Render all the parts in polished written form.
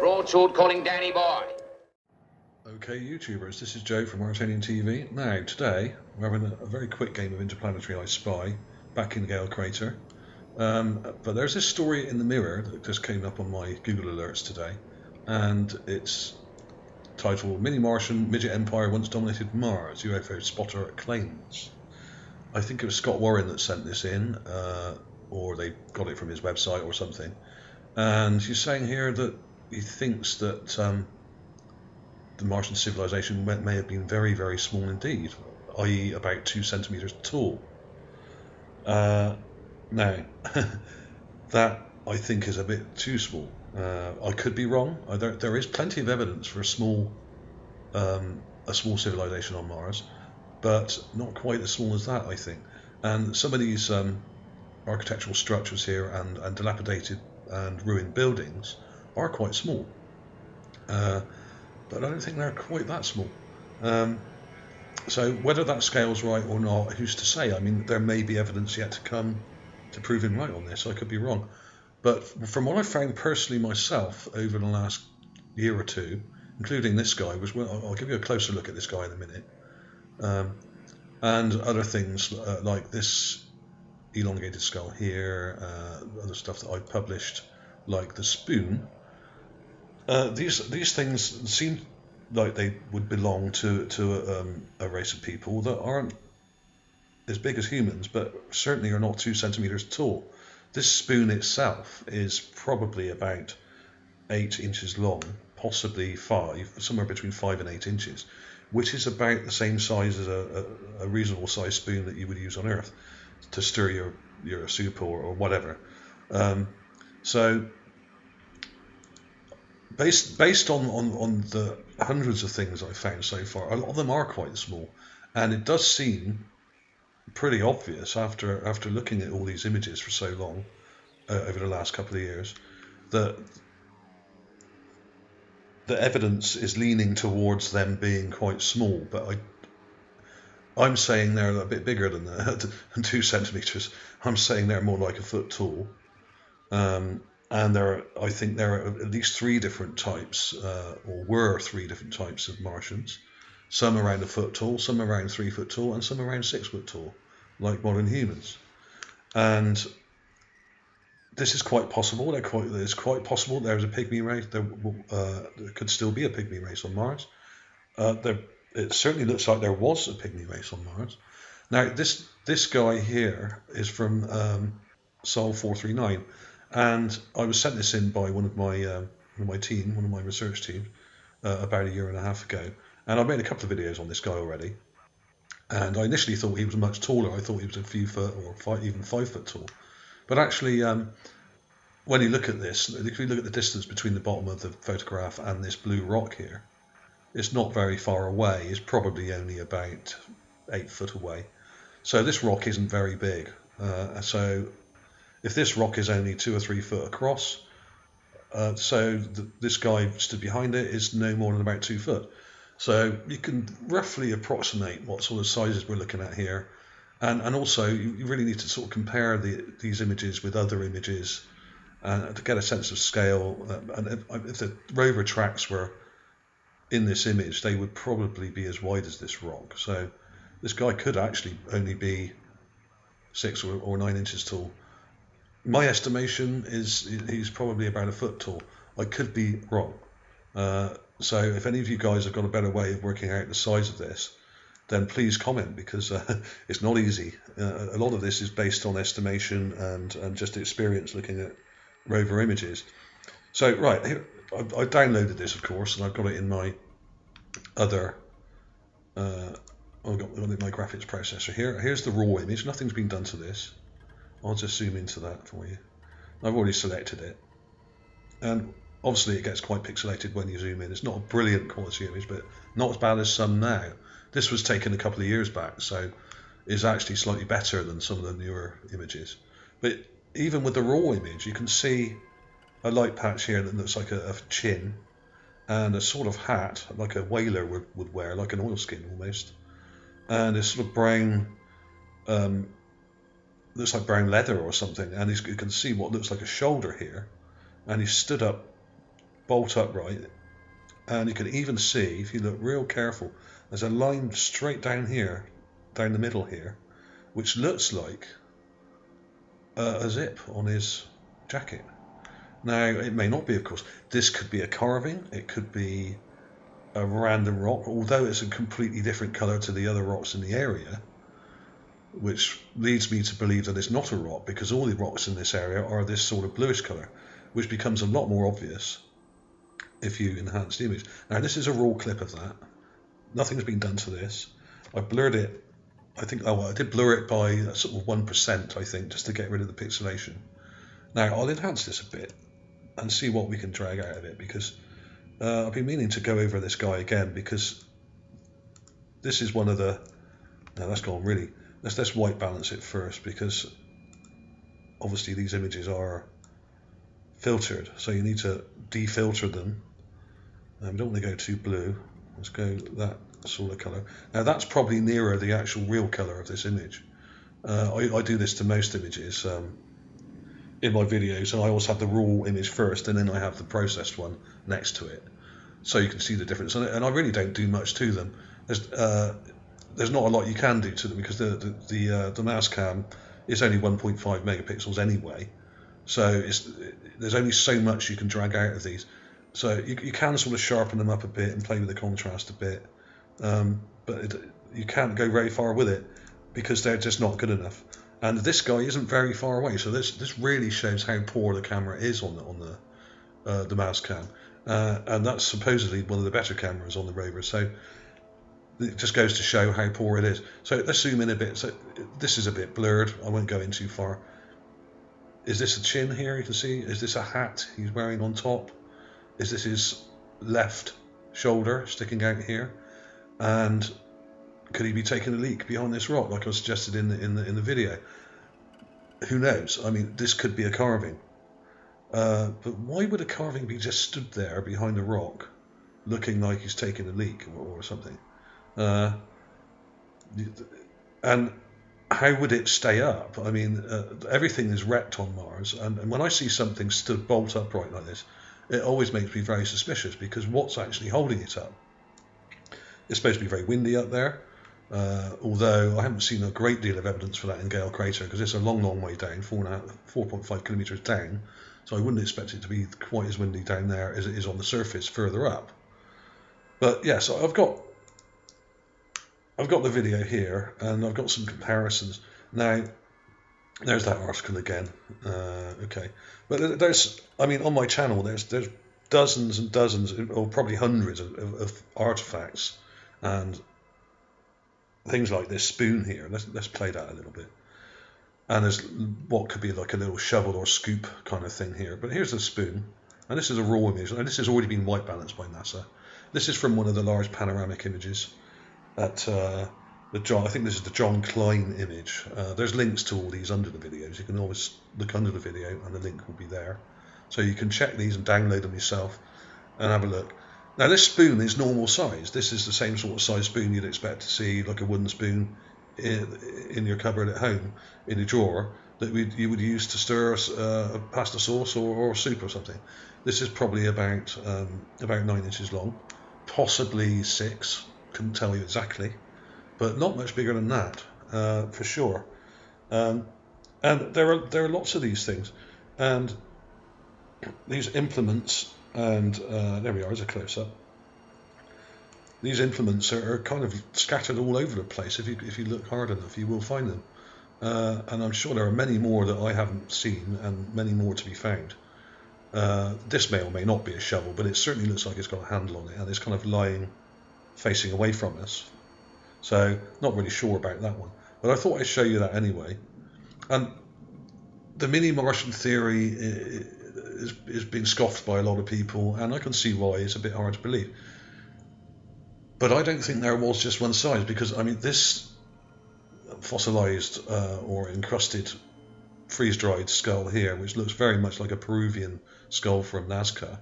Broadsword calling Danny Boy. Okay, YouTubers, this is Joe from ArtAlienTV. Now, today, we're having a very quick game of Interplanetary I Spy back in Gale Crater. But there's this story in the Mirror that just came up on my Google Alerts today, and it's titled Mini Martian Midget Empire Once Dominated Mars, UFO Spotter Claims. I think it was Scott Warren that sent this in, or they got it from his website or something. And he's saying here that he thinks that the Martian civilization may have been very, very small indeed, i.e. about 2 centimeters tall. Now, that I think is a bit too small. I could be wrong. There is plenty of evidence for a small civilization on Mars, but not quite as small as that, I think. And some of these architectural structures here and dilapidated and ruined buildings are quite small. But I don't think they're quite that small. So whether that scale's right or not, who's to say? I mean, there may be evidence yet to come to prove him right on this. I could be wrong. But from what I found personally myself over the last year or two, including this guy, I'll give you a closer look at this guy in a minute, and other things like this elongated skull here, other stuff that I published, like the spoon. These things seem like they would belong to a race of people that aren't as big as humans, but certainly are not 2 centimeters tall. This spoon itself is probably about 8 inches long, possibly 5, somewhere between 5 and 8 inches, which is about the same size as a reasonable sized spoon that you would use on Earth to stir your soup or whatever. So based on the hundreds of things I've found so far, a lot of them are quite small, and it does seem pretty obvious after looking at all these images for so long over the last couple of years that the evidence is leaning towards them being quite small. But I'm saying they're a bit bigger than that, than 2 centimeters. I'm saying they're more like a foot tall. And I think there are at least 3 different types, or were 3 different types of Martians. Some around a foot tall, some around 3 foot tall, and some around 6 foot tall, like modern humans. And this is quite possible. It's quite possible there's a pygmy race. There could still be a pygmy race on Mars. It certainly looks like there was a pygmy race on Mars. Now, this guy here is from Sol 439. And I was sent this in by one of my research teams about a year and a half ago, and I made a couple of videos on this guy already. And I initially thought he was much taller. I thought he was a few foot or even 5 foot tall. But actually, when you look at this, if you look at the distance between the bottom of the photograph and this blue rock here, it's not very far away. It's probably only about 8 foot away. So this rock isn't very big. So if this rock is only 2 or 3 foot across, this guy stood behind it is no more than about 2 foot. So you can roughly approximate what sort of sizes we're looking at here. And also you really need to sort of compare these images with other images to get a sense of scale. And if the rover tracks were in this image, they would probably be as wide as this rock. So this guy could actually only be 6 or 9 inches tall. My estimation is he's probably about a foot tall. I could be wrong. So if any of you guys have got a better way of working out the size of this, then please comment, because it's not easy. A lot of this is based on estimation and just experience looking at rover images. So right, here, I downloaded this, of course, and I've got it in my other I've got it in my graphics processor here. Here's the raw image. Nothing's been done to this. I'll just zoom into that for you. I've already selected it, and obviously it gets quite pixelated when you zoom in. It's not a brilliant quality image, but not as bad as some now. This was taken a couple of years back, so it's actually slightly better than some of the newer images. But even with the raw image, you can see a light patch here that looks like a chin, and a sort of hat like a whaler would wear, like an oilskin almost, and it's sort of brown, looks like brown leather or something, and you can see what looks like a shoulder here, and he stood up bolt upright, and you can even see, if you look real careful, there's a line straight down here, down the middle here, which looks like a zip on his jacket. Now, it may not be, of course. This could be a carving, it could be a random rock, although it's a completely different colour to the other rocks in the area, which leads me to believe that it's not a rock, because all the rocks in this area are this sort of bluish colour, which becomes a lot more obvious if you enhance the image. Now, this is a raw clip of that. Nothing's been done to this. I blurred it, I think, I did blur it by sort of 1%, I think, just to get rid of the pixelation. Now, I'll enhance this a bit and see what we can drag out of it, because I've been meaning to go over this guy again, because this is one of the... Now, that's gone really... Let's white balance it first, because obviously these images are filtered, so you need to defilter them. We don't want to go too blue. Let's go that sort of colour. Now, that's probably nearer the actual real colour of this image. I do this to most images in my videos, and I always have the raw image first, and then I have the processed one next to it, so you can see the difference. And I really don't do much to them. There's not a lot you can do to them, because the mouse cam is only 1.5 megapixels anyway, so there's only so much you can drag out of these. So you can sort of sharpen them up a bit and play with the contrast a bit, but you can't go very far with it, because they're just not good enough. And this guy isn't very far away, so this really shows how poor the camera is on the mouse cam, and that's supposedly one of the better cameras on the Rover. So it just goes to show how poor it is. So let's zoom in a bit. So this is a bit blurred. I won't go in too far. Is this a chin here? You can see. Is this a hat he's wearing on top? Is this his left shoulder sticking out here? And could he be taking a leak behind this rock, like I suggested in the video? Who knows? I mean, this could be a carving. But why would a carving be just stood there behind a rock, looking like he's taking a leak or something? And how would it stay up? I mean, everything is wrecked on Mars, and when I see something stood bolt upright like this, it always makes me very suspicious, because what's actually holding it up? It's supposed to be very windy up there. Although I haven't seen a great deal of evidence for that in Gale Crater, because it's a long way down, 4.5 kilometres down, so I wouldn't expect it to be quite as windy down there as it is on the surface further up. But yeah, so I've got the video here, and I've got some comparisons. Now, there's that article again. Okay, but I mean, on my channel, there's dozens and dozens, or probably hundreds of artifacts and things like this spoon here. Let's play that a little bit. And there's what could be like a little shovel or scoop kind of thing here. But here's the spoon, and this is a raw image, and this has already been white balanced by NASA. This is from one of the large panoramic images at I think this is the John Klein image. There's links to all these under the videos. You can always look under the video, and the link will be there, so you can check these and download them yourself and have a look. Now, this spoon is normal size. This is the same sort of size spoon you'd expect to see, like a wooden spoon in your cupboard at home, in a drawer, that you would use to stir a pasta sauce or soup or something. This is probably about 9 inches long, possibly 6. Couldn't tell you exactly, but not much bigger than that, for sure. And there are lots of these things, and these implements. And there we are, as a close-up. These implements are kind of scattered all over the place. If you look hard enough, you will find them. And I'm sure there are many more that I haven't seen, and many more to be found. This may or may not be a shovel, but it certainly looks like it's got a handle on it, and it's kind of lying facing away from us. So, not really sure about that one. But I thought I'd show you that anyway. And the mini-Martian theory is being scoffed by a lot of people, and I can see why. It's a bit hard to believe. But I don't think there was just one size, because, I mean, this fossilized or encrusted freeze-dried skull here, which looks very much like a Peruvian skull from Nazca,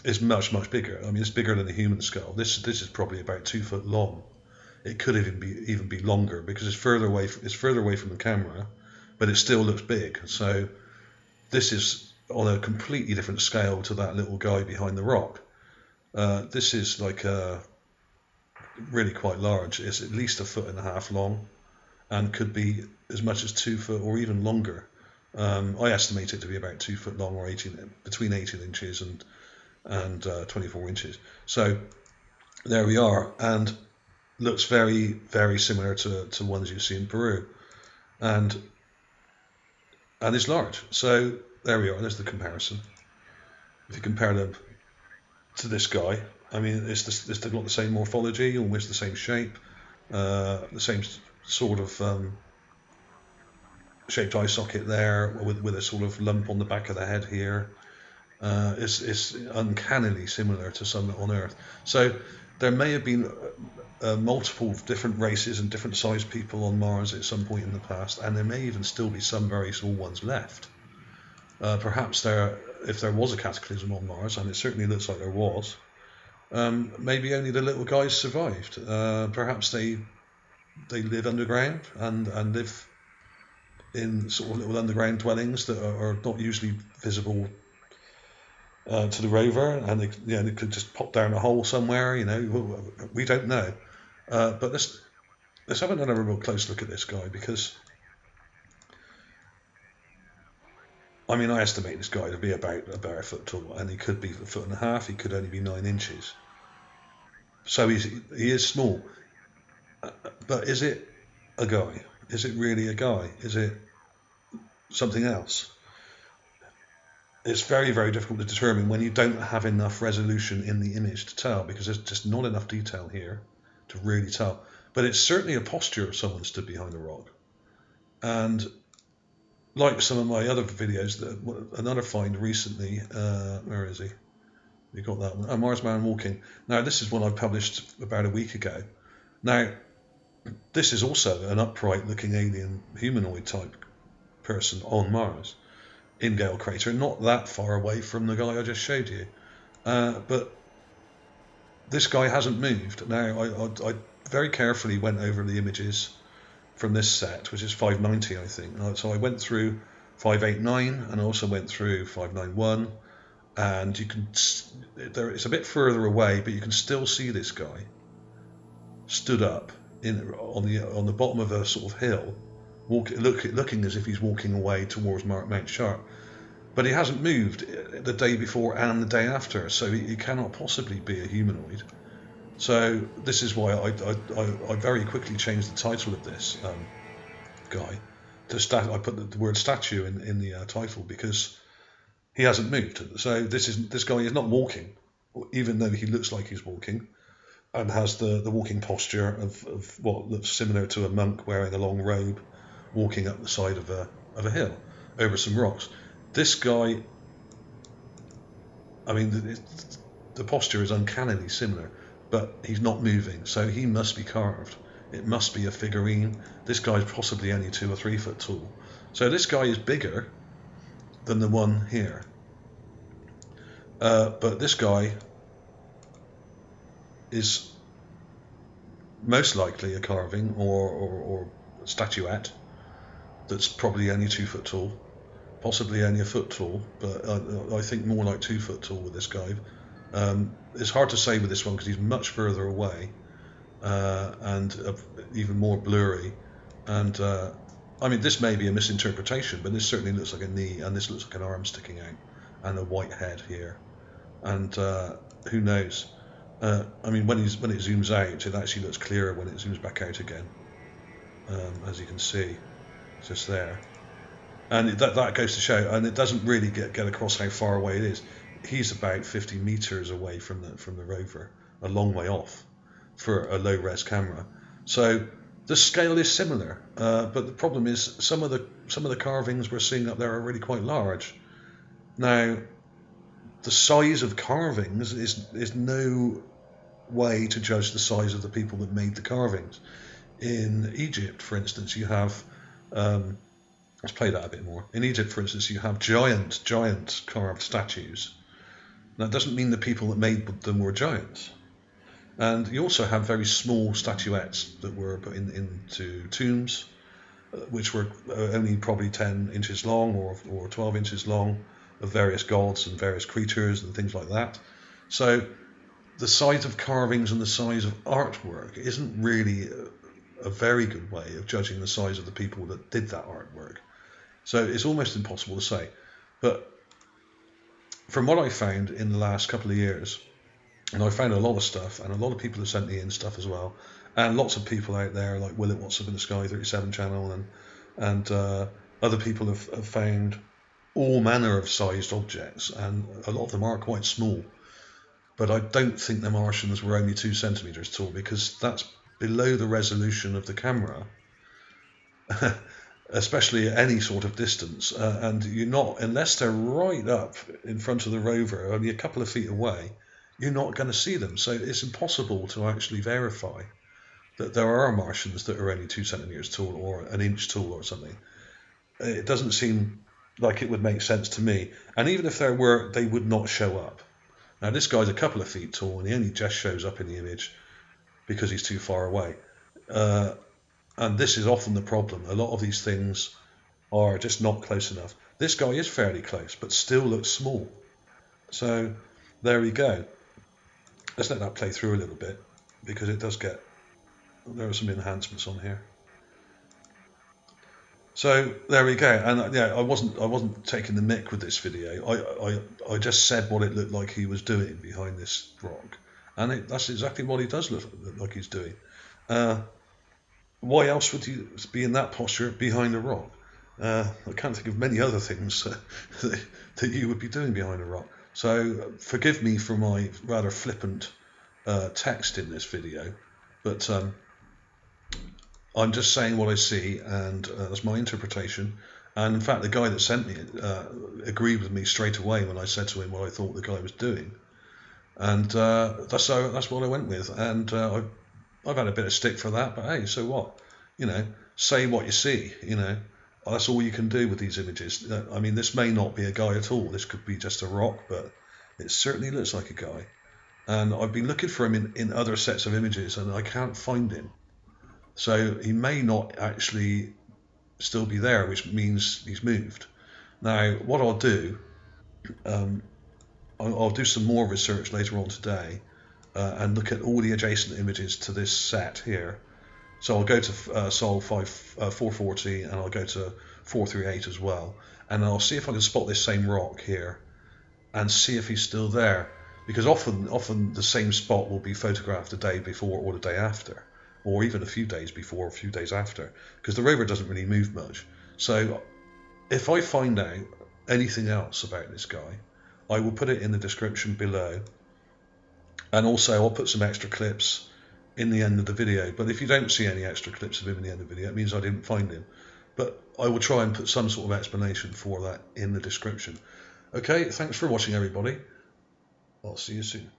is much bigger. I mean, it's bigger than a human skull. This is probably about 2 foot long. It could even be longer, because it's further away from the camera, but it still looks big. So this is on a completely different scale to that little guy behind the rock. This is like really quite large. It's at least 1.5 foot long, and could be as much as 2 foot or even longer. I estimate it to be about 2 foot long, or between 18 inches and 24 inches. So there we are, and looks very, very similar to ones you see in Peru, and it's large. So there we are. There's the comparison. If you compare them to this guy, I mean, it's got the same morphology, almost the same shape, the same sort of shaped eye socket there, with a sort of lump on the back of the head here. It's uncannily similar to some on Earth. So there may have been multiple different races and different sized people on Mars at some point in the past, and there may even still be some very small ones left. Perhaps if there was a cataclysm on Mars, and it certainly looks like there was, maybe only the little guys survived. Perhaps they live underground and live in sort of little underground dwellings that are not usually visible to the rover, and they could just pop down a hole somewhere. We don't know. But let's have another real close look at this guy, because I mean, I estimate this guy to be about a foot tall, and he could be 1.5 foot. He could only be 9 inches. So he is small. But is it a guy? Is it really a guy? Is it something else? It's very, very difficult to determine when you don't have enough resolution in the image to tell, because there's just not enough detail here to really tell. But it's certainly a posture of someone stood behind a rock. And like some of my other videos, another find recently, where is he? You got that one? Mars Man Walking. Now, this is one I published about a week ago. Now, this is also an upright looking alien humanoid type person on Mars in Gale Crater, not that far away from the guy I just showed you. But this guy hasn't moved. Now, I very carefully went over the images from this set, which is 590, I think. So I went through 589 and also went through 591, and you can, it's a bit further away, but you can still see this guy stood up on the bottom of a sort of hill, looking as if he's walking away towards Mount Sharp. But he hasn't moved the day before and the day after, so he cannot possibly be a humanoid. So this is why I very quickly changed the title of this guy to I put the word statue in the title, because he hasn't moved. So this guy is not walking, even though he looks like he's walking, and has the walking posture of what looks similar to a monk wearing a long robe, walking up the side of a hill over some rocks. This guy, I mean, the posture is uncannily similar, but he's not moving, so he must be carved. It must be a figurine. This guy's possibly only 2 or 3 foot tall. So this guy is bigger than the one here. But this guy is most likely a carving or a statuette that's probably only 2 foot tall, possibly only a foot tall, but I think more like 2 foot tall with this guy. It's hard to say with this one because he's much further away and even more blurry. And I mean, this may be a misinterpretation, but this certainly looks like a knee, and this looks like an arm sticking out, and a white head here. And who knows? I mean, when it zooms out, it actually looks clearer when it zooms back out again, as you can see, just there. And that goes to show, and it doesn't really get across how far away it is. He's about 50 meters away from the rover, a long way off for a low-res camera. So the scale is similar, but the problem is some of the carvings we're seeing up there are really quite large. Now, the size of carvings is no way to judge the size of the people that made the carvings. In Egypt, for instance, you have let's play that a bit more. In Egypt, for instance, you have giant carved statues. That doesn't mean the people that made them were giants. And you also have very small statuettes that were put into tombs, which were only probably 10 inches long or 12 inches long, various gods and various creatures and things like that. So the size of carvings and the size of artwork isn't really a very good way of judging the size of the people that did that artwork. So it's almost impossible to say. But from what I found in the last couple of years, and I found a lot of stuff, and a lot of people have sent me in stuff as well, and lots of people out there like Will It What's Up in the Sky 37 channel and other people have found all manner of sized objects, and a lot of them are quite small. But I don't think the Martians were only 2 centimeters tall, because that's below the resolution of the camera, especially at any sort of distance. And you're not, unless they're right up in front of the rover, only a couple of feet away, you're not going to see them. So it's impossible to actually verify that there are Martians that are only 2 centimeters tall or an inch tall or something. It doesn't seem like it would make sense to me. And even if there were, they would not show up. Now, this guy's a couple of feet tall, and he only just shows up in the image because he's too far away. And this is often the problem. A lot of these things are just not close enough. This guy is fairly close, but still looks small. So there we go. Let's let that play through a little bit, because it does get, there are some enhancements on here. So there we go. And yeah, I wasn't taking the mick with this video. I just said what it looked like he was doing behind this rock, and that's exactly what he does look like he's doing. Why else would you be in that posture behind a rock? I can't think of many other things that you would be doing behind a rock. So forgive me for my rather flippant text in this video, but I'm just saying what I see, and that's my interpretation. And in fact, the guy that sent me it agreed with me straight away when I said to him what I thought the guy was doing, and that's what I went with. And I've had a bit of stick for that, but hey, so what? Say what you see. That's all you can do with these images. I mean, this may not be a guy at all. This could be just a rock, but it certainly looks like a guy. And I've been looking for him in other sets of images, and I can't find him. So he may not actually still be there, which means he's moved. Now, what I'll do, I'll do some more research later on today and look at all the adjacent images to this set here. So I'll go to Sol 440 and I'll go to 438 as well, and I'll see if I can spot this same rock here and see if he's still there, because often the same spot will be photographed the day before or the day after, or even a few days before or a few days after, because the rover doesn't really move much. So if I find out anything else about this guy, I will put it in the description below, and also I'll put some extra clips in the end of the video. But if you don't see any extra clips of him in the end of the video, it means I didn't find him. But I will try and put some sort of explanation for that in the description. Okay, thanks for watching, everybody. I'll see you soon.